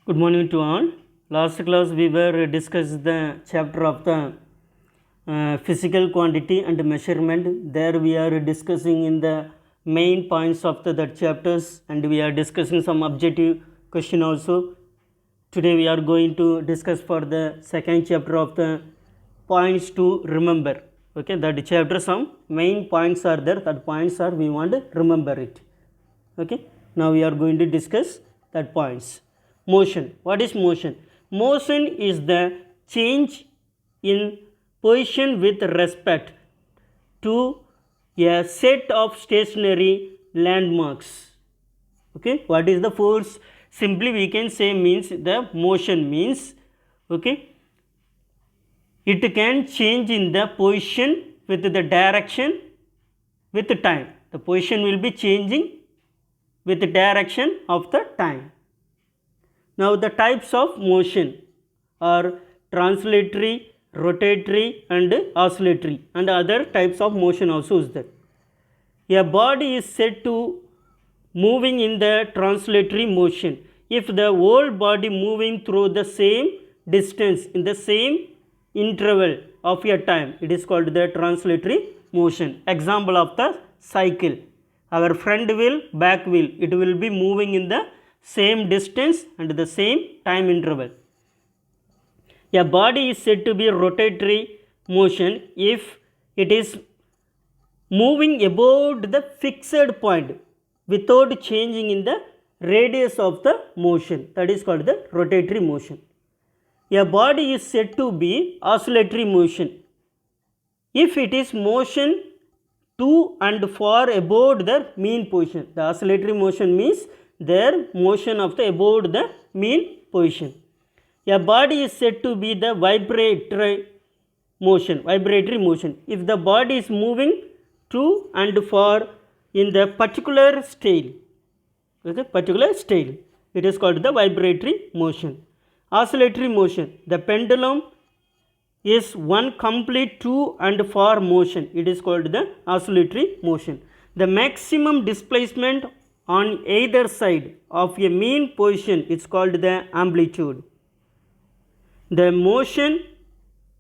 Good morning to all. Last class we were discussed the chapter of the physical quantity and measurement. There we are discussing in the main points of that chapters, and we are discussing some objective question also. Today we are going to discuss for the second chapter of the points to remember. Okay, that chapter some main points are there. That points are we want to remember it. Okay, now we are going to discuss that points. Motion. What is motion? Motion is the change in position with respect to a set of stationary landmarks. Okay, what is the force? Simply we can say means the motion means, okay, it can change in the position with the direction with the time. The position will be changing with the direction of the time. Now the types of motion are translatory, rotatory and oscillatory, and other types of motion also is there. A body is said to moving in the translatory motion if the whole body moving through the same distance in the same interval of a time, it is called the translatory motion. Example of the cycle, our front wheel, back wheel, it will be moving in the same distance and the same time interval. A body is said to be rotatory motion if it is moving about the fixed point without changing in the radius of the motion, that is called the rotatory motion. A body is said to be oscillatory motion if it is motion to and far about the mean position. The oscillatory motion means their motion of the about the mean position. A body is said to be the vibratory motion if the body is moving to and far in the particular style, it is called the vibratory motion. Oscillatory motion, the pendulum is one complete to and far motion, it is called the oscillatory motion. The maximum displacement on either side of a mean position is called the amplitude. The motion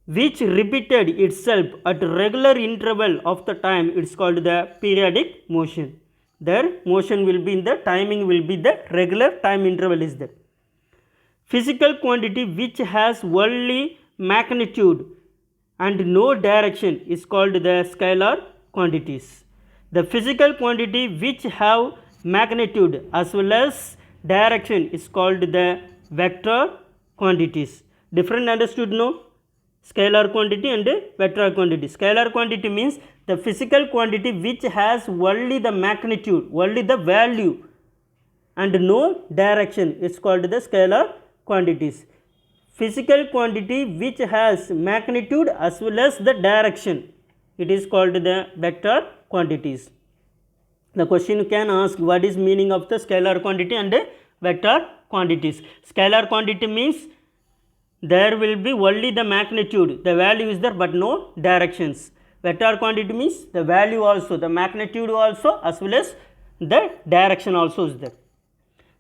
which repeated itself at regular interval of the time, it is called the periodic motion. Their motion will be in the timing will be the regular time interval is there. Physical quantity which has only magnitude and no direction is called the scalar quantities. The physical quantity which have magnitude as well as direction is called the vector quantities. Different understood, no? Scalar quantity and vector quantity. Scalar quantity means the physical quantity which has only the magnitude, only the value and no direction is called the scalar quantities. Physical quantity which has magnitude as well as the direction, it is called the vector quantities. The question can ask what is meaning of the scalar quantity and vector quantities. Scalar quantity means there will be only the magnitude, the value is there but no directions. Vector quantity means the value also, the magnitude also as well as the direction also is there.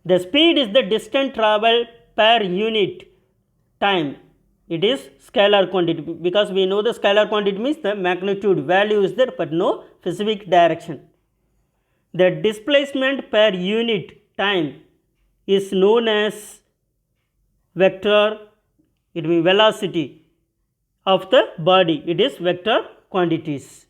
The speed is the distance travel per unit time, it is scalar quantity because we know the scalar quantity means the magnitude value is there but no specific direction. The displacement per unit time is known as vector, it means velocity of the body, it is vector quantities.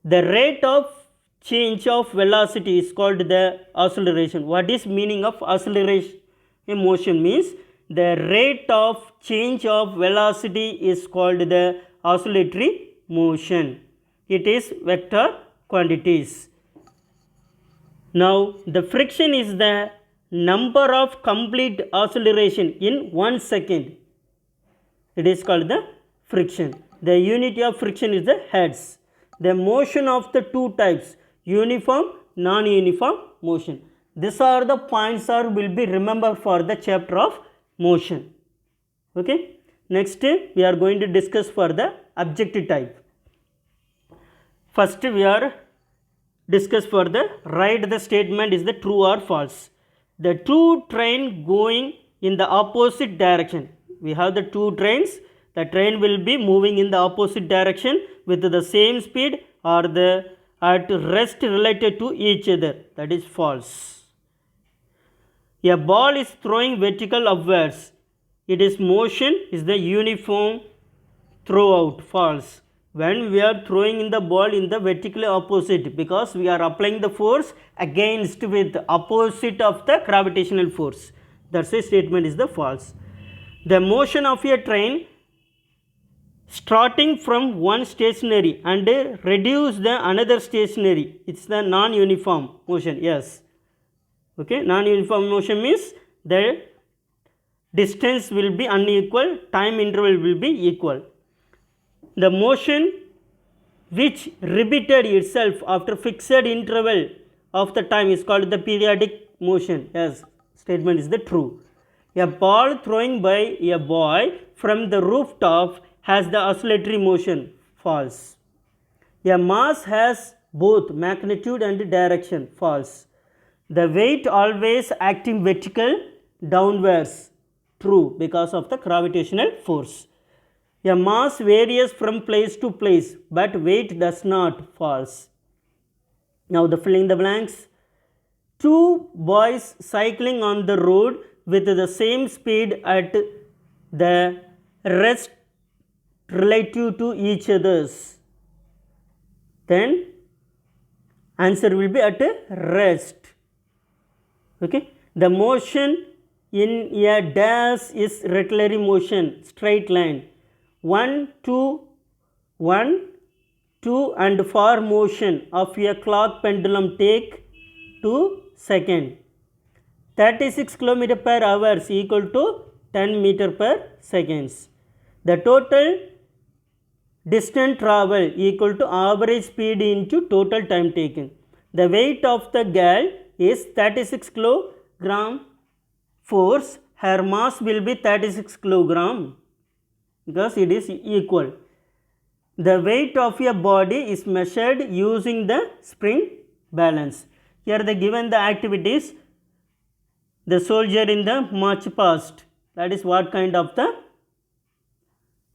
The rate of change of velocity is called the acceleration. What is meaning of acceleration motion means the rate of change of velocity is called the oscillatory motion, it is vector quantities. Now the friction is the number of complete acceleration in 1 second, it is called the friction. The unit of friction is the hertz. The motion of the two types, uniform, non-uniform motion. These are the points are will be remembered for the chapter of motion. Okay. Next we are going to discuss for the objective type. First we are discuss for the write the statement is the true or false. The two train going in the opposite direction. We have the two trains. The train will be moving in the opposite direction with the same speed or the at rest related to each other. That is false. A ball is throwing vertical upwards. Its motion is the uniform throughout. False. When we are throwing in the ball in the vertically opposite, because we are applying the force against with opposite of the gravitational force. That's a statement is the false. The motion of a train starting from one stationary and reduce the another stationary, it's the non-uniform motion. Yes. Okay, non-uniform motion means the distance will be unequal, time interval will be equal. The motion which repeated itself after fixed interval of the time is called the periodic motion. Yes, statement is the true. A ball throwing by a boy from the rooftop has the oscillatory motion. False. A mass has both magnitude and direction. False. The weight always acting vertical downwards. True, because of the gravitational force. A mass varies from place to place, but weight does not. False. Now the filling the blanks. Two boys cycling on the road with the same speed at the rest relative to each others. Then answer will be at rest. Okay. The motion in a dash is rotary motion, straight line. 1, 2, 1, 2 and 4 motion of a clock pendulum take 2 seconds. 36 km per hour is equal to 10 meter per seconds. The total distance travel equal to average speed into total time taken. The weight of the girl is 36 kg force. Her mass will be 36 kg because it is equal. The weight of a body is measured using the spring balance. Here they given the activities. The soldier in the march past. That is what kind of the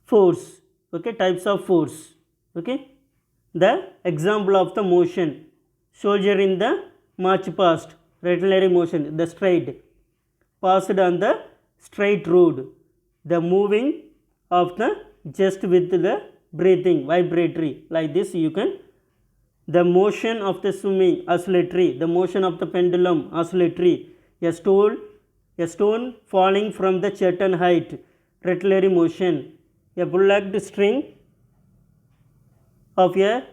force. Okay, types of force. Okay, the example of the motion. Soldier in the march past. Rotary motion. The straight. Passed on the straight road. The moving of the just with the breathing, vibratory. Like this you can. The motion of the swimming, oscillatory. The motion of the pendulum, oscillatory. A stone falling from the certain height, rotary motion. A bullocked string of a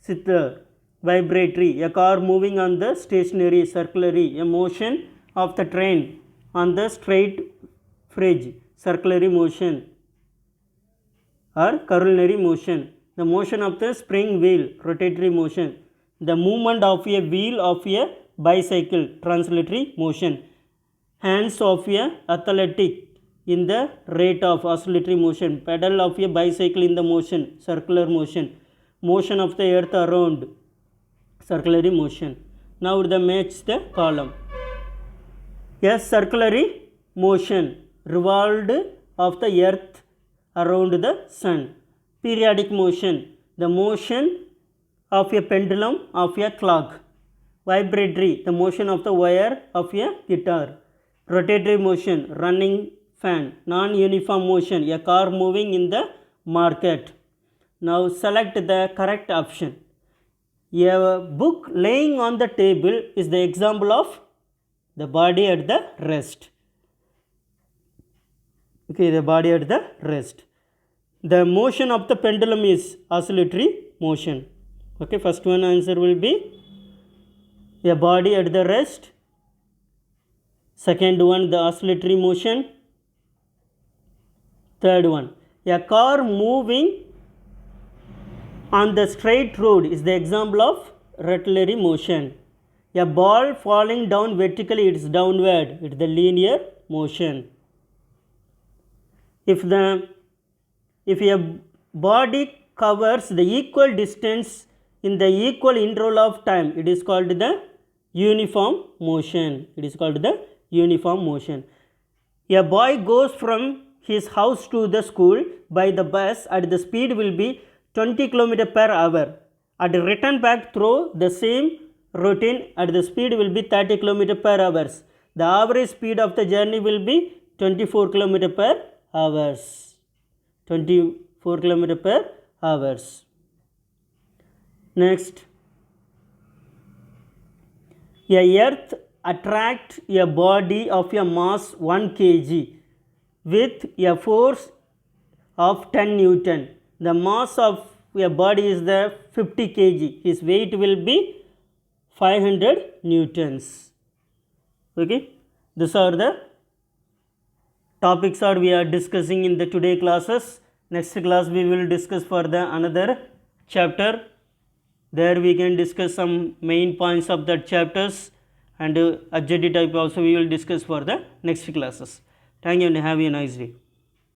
sitar, vibratory. A car moving on the stationary, circulatory. A motion of the train on the straight fridge, circulatory motion or coronary motion. The motion of the spring wheel, rotatory motion. The movement of a wheel of a bicycle, translatory motion. Hands of a athletic in the rate of oscillatory motion. Pedal of a bicycle in the motion, circular motion. Motion of the earth around, circulatory motion. Now the match the column. Yes, circulatory motion revolved of the earth around the sun. Periodic motion, the motion of a pendulum of a clock. Vibratory, the motion of the wire of a guitar. Rotatory motion, running fan. Non-uniform motion, a car moving in the market. Now select the correct option. A book laying on the table is the example of the body at the rest. Okay, the body at the rest. The motion of the pendulum is oscillatory motion. Okay, first one answer will be a body at the rest. Second one, the oscillatory motion. Third one, a car moving on the straight road is the example of rotary motion. A ball falling down vertically, it is downward, it is the linear motion. If a body covers the equal distance in the equal interval of time, it is called the uniform motion. It is called the uniform motion. A boy goes from his house to the school by the bus at the speed will be 20 km per hour. At return back through the same routine at the speed will be 30 km per hour. The average speed of the journey will be 24 km per hours. 24 km per hours. Next, a earth attract a body of a mass 1 kg with a force of 10 Newton. The mass of a body is the 50 kg. His weight will be 500 Newtons. Okay, these are the topics are we are discussing in the today classes. Next class we will discuss for the another chapter. There we can discuss some main points of that chapters, and adjective type also we will discuss for the next classes. Thank you and have a nice day.